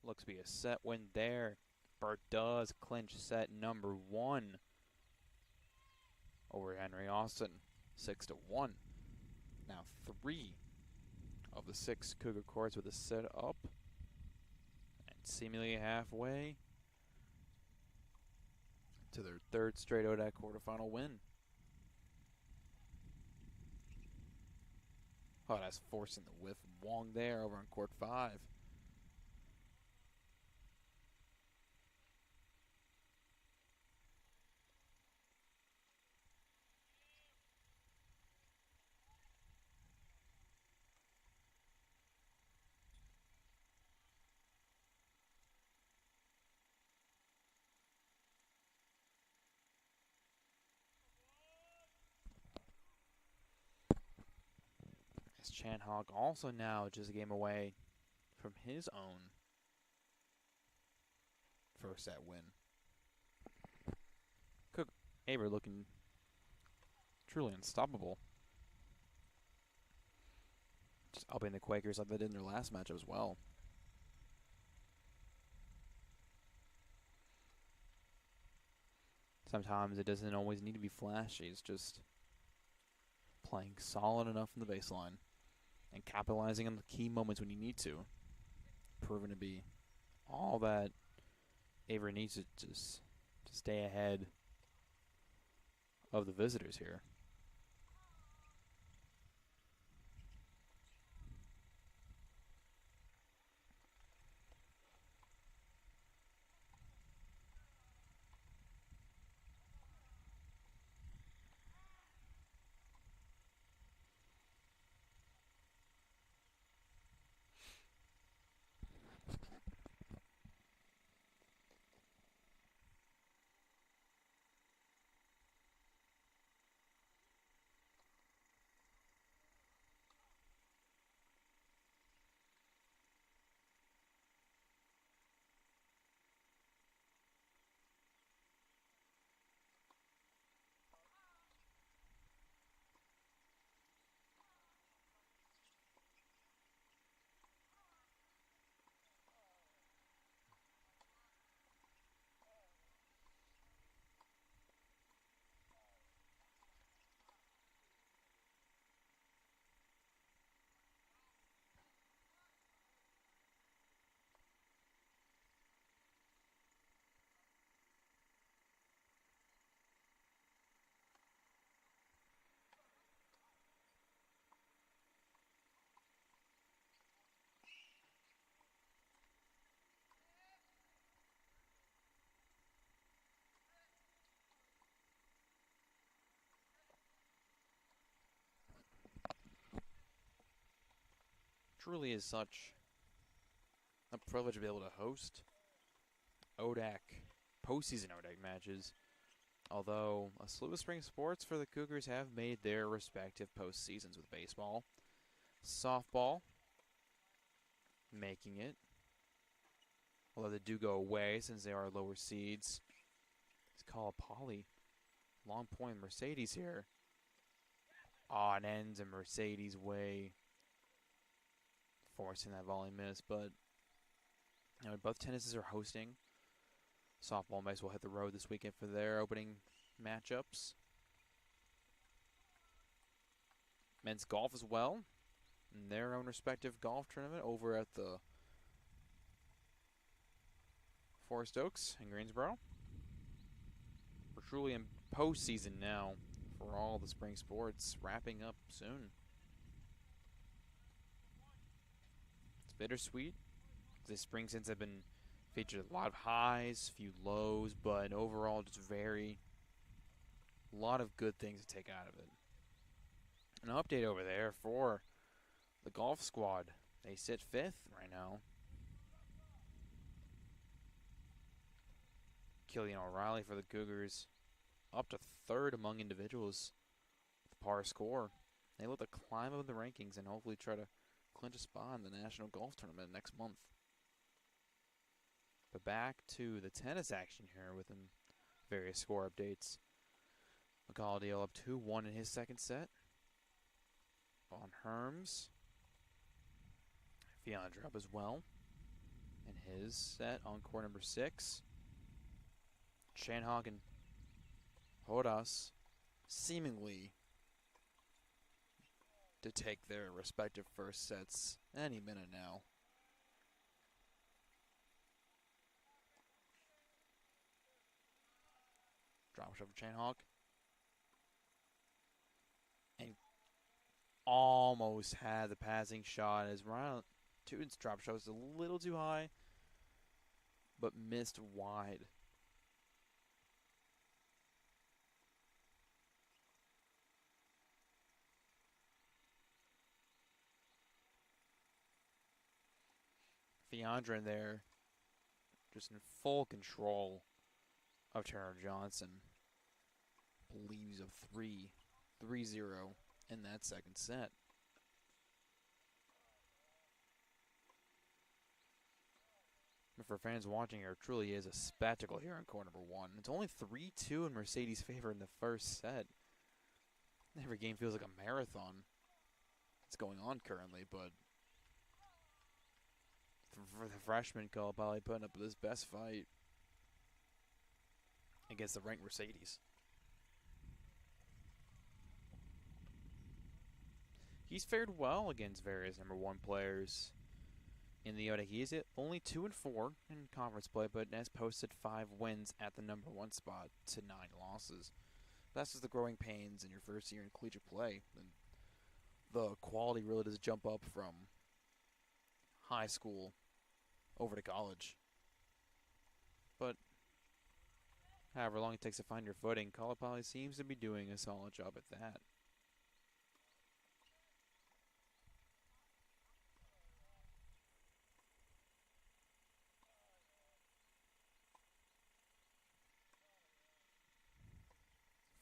Looks to be a set win there. Burt does clinch set number 1 over Henry Austin, 6-1. Now 3 of the 6 Cougar courts with a set up, and seemingly halfway to their 3rd straight ODAC quarterfinal win. Oh, that's forcing the whiff. Wong there over on court 5. As Chan-Hawk also now just a game away from his own first set win. Averett looking truly unstoppable. Just upping the Quakers like they did in their last match as well. Sometimes it doesn't always need to be flashy. It's just playing solid enough from the baseline and capitalizing on the key moments when you need to. Proven to be all that Averett needs to stay ahead of the visitors here. Truly is such a privilege to be able to host ODAC, postseason ODAC matches. Although a slew of spring sports for the Cougars have made their respective postseasons with baseball. Softball making it. Although they do go away since they are lower seeds. Let's call a Poly. Long point Mercedes here. It ends a Mercedes way. Forcing that volley miss, but both tennises are hosting. Softball might as well hit the road this weekend for their opening matchups. Men's golf as well. In their own respective golf tournament over at the Forest Oaks in Greensboro. We're truly in postseason now for all the spring sports, wrapping up soon. It's bittersweet. The spring since have been featured a lot of highs, few lows, but overall just a lot of good things to take out of it. An update over there for the golf squad. They sit 5th right now. Killian O'Reilly for the Cougars up to 3rd among individuals with a par score. They look to climb up the rankings and hopefully try to clinch a spot in the National Golf Tournament next month. But back to the tennis action here with various score updates. McCall up 2-1 in his second set. On Herms. Fiandra up as well in his set on court number 6. Shanhawk and Hodas seemingly to take their respective first sets any minute now. Drop shot for Shanhawk. And almost had the passing shot as Ryan Tootin's drop shot was a little too high, but missed wide. Fiandra in there, just in full control of Turner Johnson. Believes of 3-0 in that second set. But for fans watching here, it truly is a spectacle here in court number 1. It's only 3-2 in Mercedes' favor in the first set. Every game feels like a marathon. It's going on currently, but for the freshman, probably putting up his best fight against the ranked Mercedes. He's fared well against various number 1 players in the ODAC. He's only 2-4 in conference play, but has posted 5 wins at the number 1 spot to 9 losses. That's just the growing pains in your first year in collegiate play. And the quality really does jump up from high school over to college. But however long it takes to find your footing, Kalapali seems to be doing a solid job at that.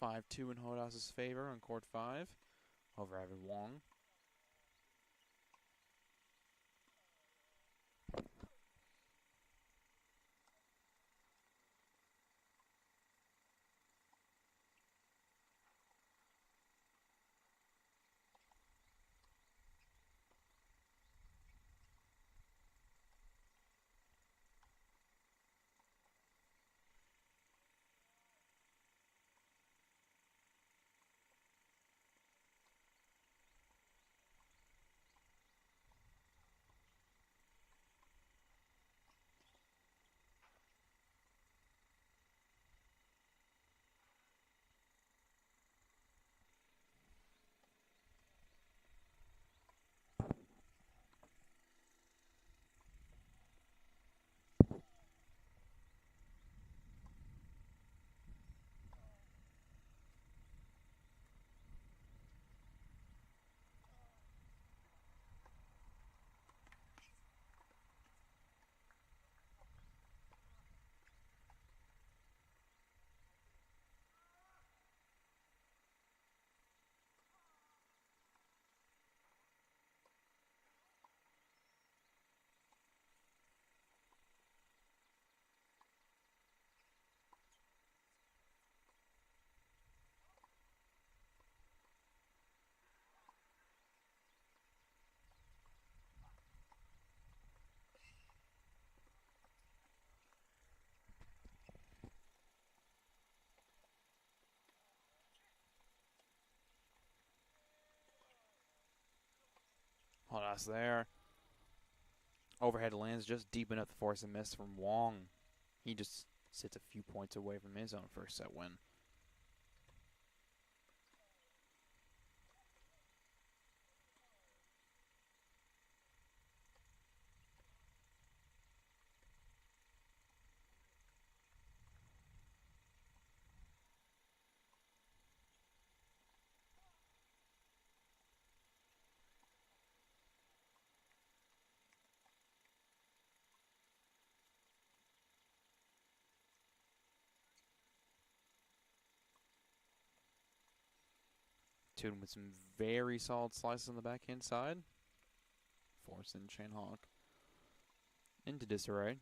(5-2) in Hodas's favor on court 5 over Evan Wong. glass there. Overhead lands just deep enough to force a miss from Wong. He just sits a few points away from his own first set win. Tune with some very solid slices on the backhand side. Forcing Shane Hawk into disarray.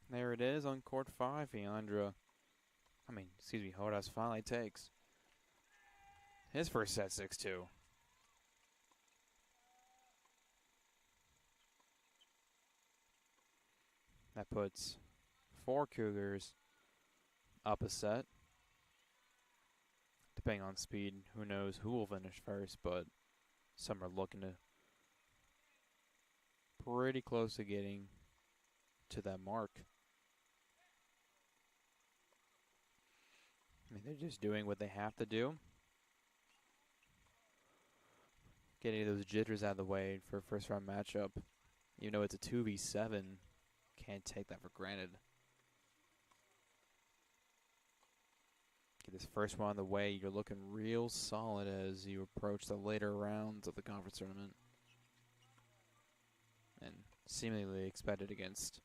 There it is on court 5. Hodas finally takes his first set 6-2. That puts 4 Cougars up a set. Depending on speed, who knows who will finish first, but some are looking to pretty close to getting to that mark. I mean, they're just doing what they have to do. Getting those jitters out of the way for a first round matchup. Even though it's a 2v7, can't take that for granted. Get this first one on the way, you're looking real solid as you approach the later rounds of the conference tournament. And seemingly expected against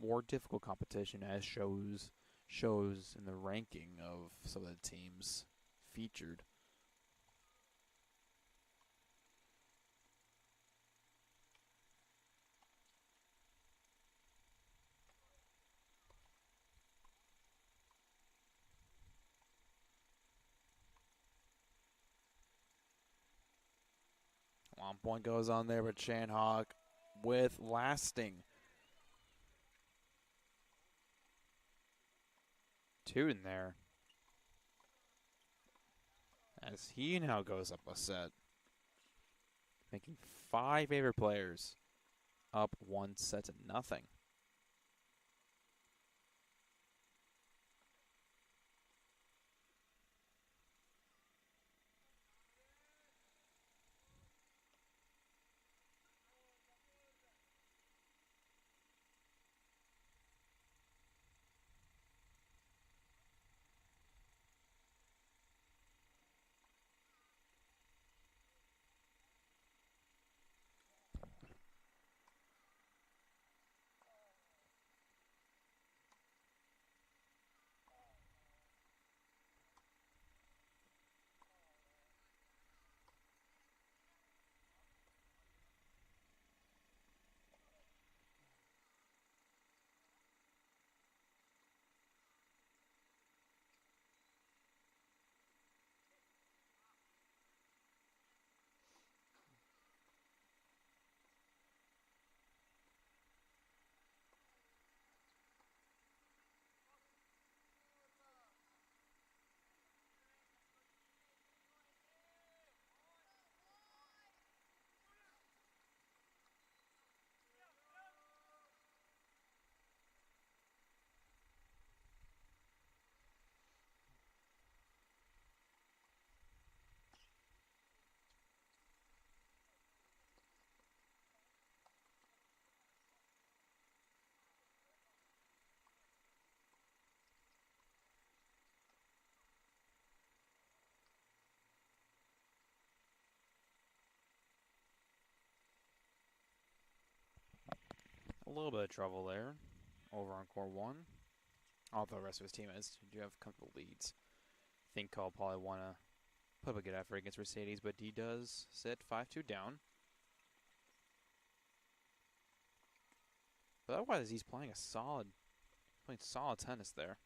more difficult competition, as shows in the ranking of some of the teams featured. One point goes on there, but Shanhawk with lasting. 2 in there. As he now goes up a set. Making 5 favorite players up 1-0. A little bit of trouble there over on court 1. Although the rest of his team do have comfortable leads. I think Cole probably want to put up a good effort against Mercedes, but he does sit 5-2 down. But otherwise, he's playing solid tennis there.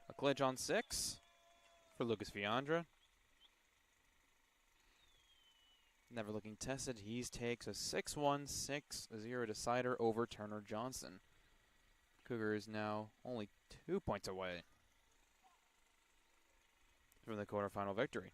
A glitch on 6 for Lucas Viandra. Never looking tested. He takes a 6-1, 6-0 decider over Turner Johnson. Cougar is now only 2 points away from the quarterfinal victory.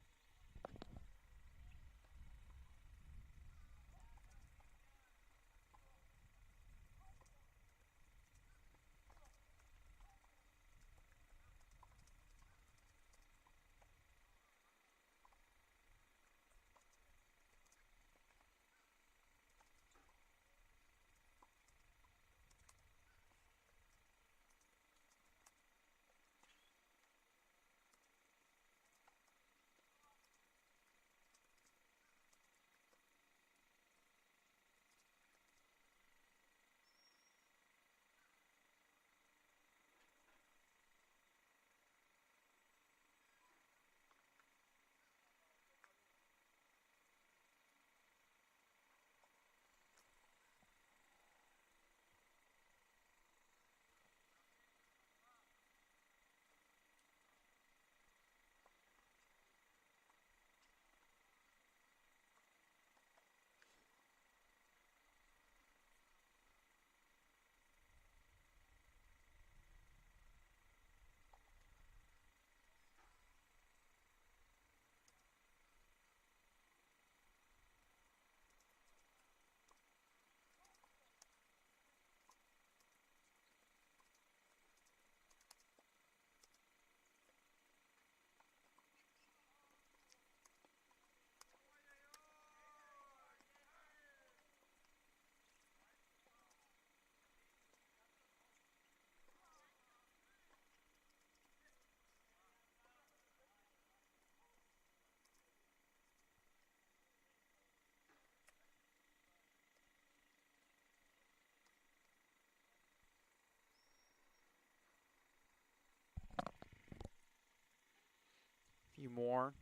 A few more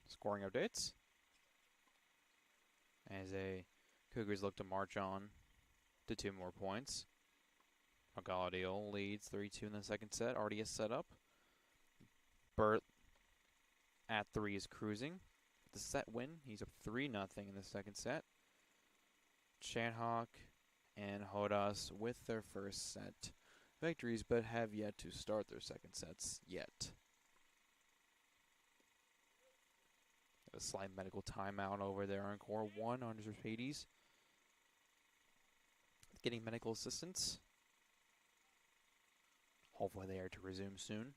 scoring updates as Cougars look to march on to 2 more points. Galladeal leads 3-2 in the second set. Already is set up. Burt at 3 is cruising. The set win, he's up 3-0 in the second set. Shanhawk and Hodas with their first set victories, but have yet to start their second sets yet. A slight medical timeout over there on Core 1 on Mercedes. Getting medical assistance. Hopefully they are to resume soon.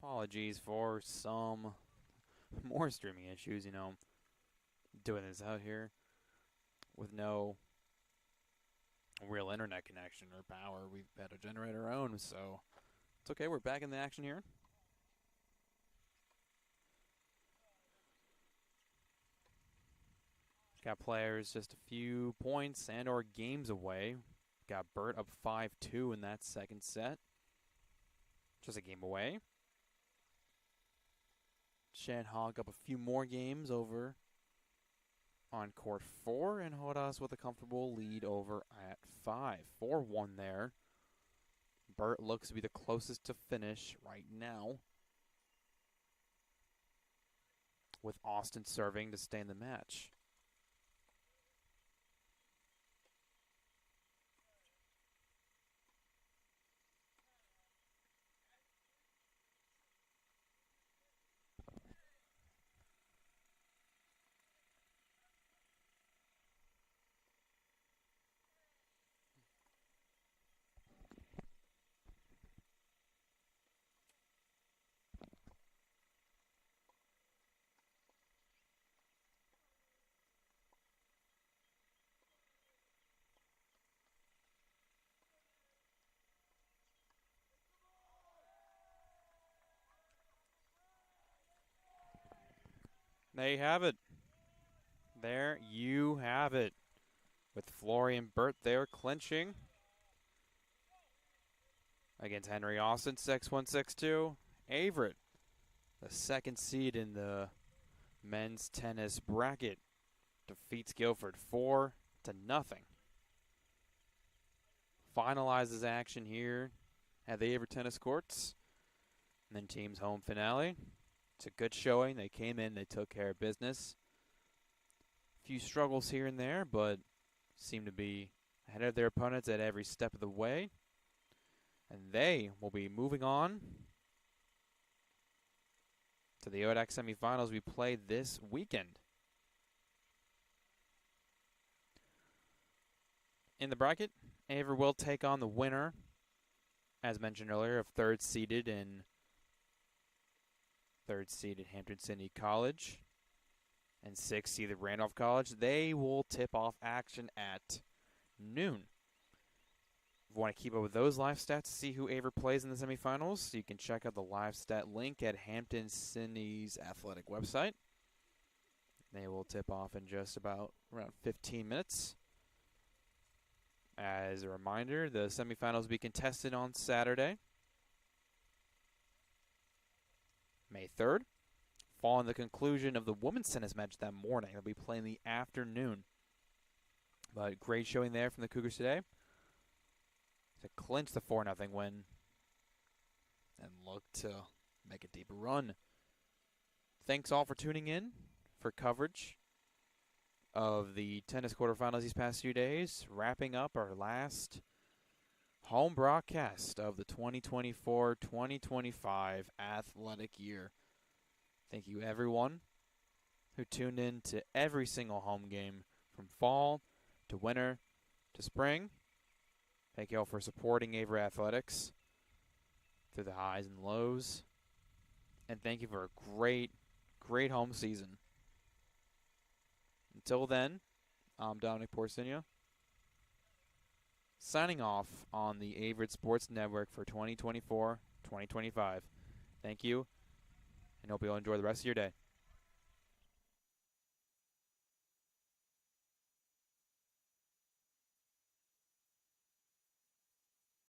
Apologies for some more streaming issues, doing this out here with no real internet connection or power. We've had to generate our own, so it's okay. We're back in the action here. Got players just a few points and or games away. Got Burt up 5-2 in that second set. Just a game away. Shanhawk up a few more games over on court 4, and Hodas with a comfortable lead over at 5. 4-1 there. Burt looks to be the closest to finish right now, with Austin serving to stay in the match. There you have it. There you have it. With Florian Burt there clinching against Henry Austin, 6-1, 6-2. Averett, the second seed in the men's tennis bracket, defeats Guilford 4-0. Finalizes action here at the Averett Tennis Courts. And then team's home finale. It's a good showing. They came in, they took care of business. A few struggles here and there, but seem to be ahead of their opponents at every step of the way. And they will be moving on to the ODAC semifinals we play this weekend. In the bracket, Averett will take on the winner, as mentioned earlier, of third-seeded Hampton City College and 6th-seeded Randolph College. They will tip off action at noon. If you want to keep up with those live stats, see who Averett plays in the semifinals, you can check out the live stat link at Hampton City's athletic website. They will tip off in just about around 15 minutes. As a reminder, the semifinals will be contested on Saturday, May 3rd. Following the conclusion of the women's tennis match that morning, they'll be playing in the afternoon. But great showing there from the Cougars today to clinch the 4-0 win and look to make a deeper run. Thanks all for tuning in for coverage of the tennis quarterfinals these past few days, wrapping up our last home broadcast of the 2024-2025 athletic year. Thank you, everyone who tuned in to every single home game from fall to winter to spring. Thank you all for supporting Averett Athletics through the highs and lows. And thank you for a great, great home season. Until then, I'm Dominic Porcinio, signing off on the Averett Sports Network for 2024-2025. Thank you, and hope you'll enjoy the rest of your day.